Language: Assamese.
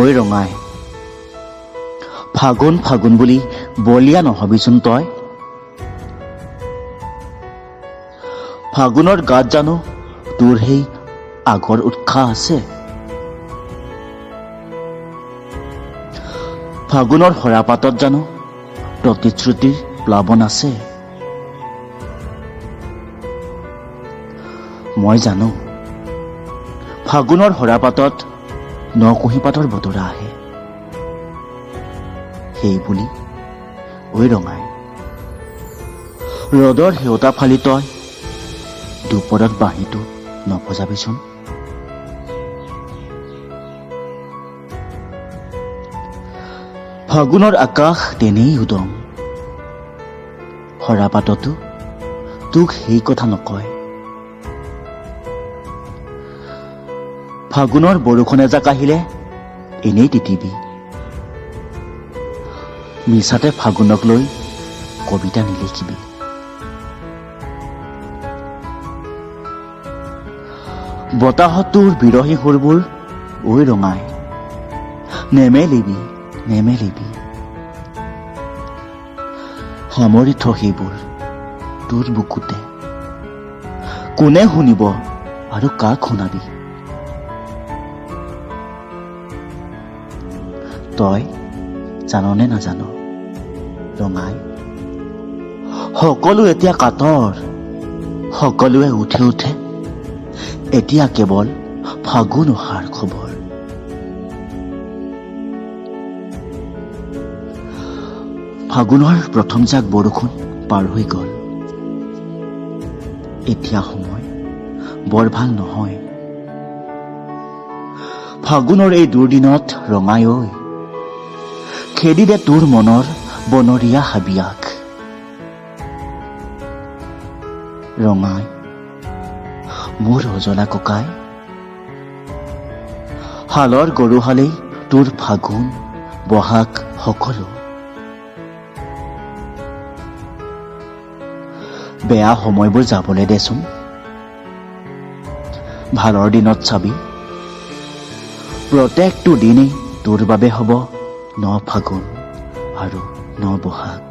ঐ ৰঙাই, ফাগুন ফাগুন বুলি বলিয়া নহবিচোন তই। ফাগুনৰ গাত জানো তোৰ সেই আগৰ উৎসাহ আছে? ফাগুনৰ সৰাপাতত জানো প্ৰতিশ্ৰুতিৰ প্লাৱন আছে? মই জানো ফাগুনৰ সৰাপাতত নকুঁহিপাতৰ বতৰা আহে। সেই বুলি ঐ ৰঙাই, ৰ'দৰ সেউতা ফালি তই দুপৰত বাঁহীটো নবজাবিচোন। ফাগুনৰ আকাশ তেনেই উদং, সৰাপাততো তোক সেই কথা নকয়। ফাগুনৰ বৰষুণ এজাক আহিলে এনেই তিতিবি। মিছাতে ফাগুনক লৈ কবিতা নিলিখিবি। বতাহত তোৰ বিৰহী সুৰবোৰ ঐ ৰঙাই, নেমেলিবি নেমেলিবি। সামৰি থ সেইবোৰ তোৰ বুকুতে। কোনে শুনিব আৰু কাক শুনাবি? তই জাননে নাজান ৰঙাই, সকলো এতিয়া কাতৰ, সকলোৱে উঠে উঠে এতিয়া কেৱল ফাগুন অহাৰ খবৰ। ফাগুনৰ প্ৰথম জাক বৰষুণ পাৰ হৈ গ'ল। এতিয়া সময় বৰ ভাল নহয়। ফাগুনৰ এই দুৰ্দিনত ৰঙাই ঐ, খেদি দে তোৰ মনৰ বনৰীয়া হাবিয়াক। ৰঙাই মোৰ অজলা ককাই, হালৰ গৰুহালেই তোৰ ফাগুন বহাগ সকলো। বেয়া সময়বোৰ যাবলৈ দেচোন, ভালৰ দিনত চাবি প্ৰত্যেকটো দিনেই তোৰ বাবে হ'ব ন ফাগুন আৰু ন বহাগ।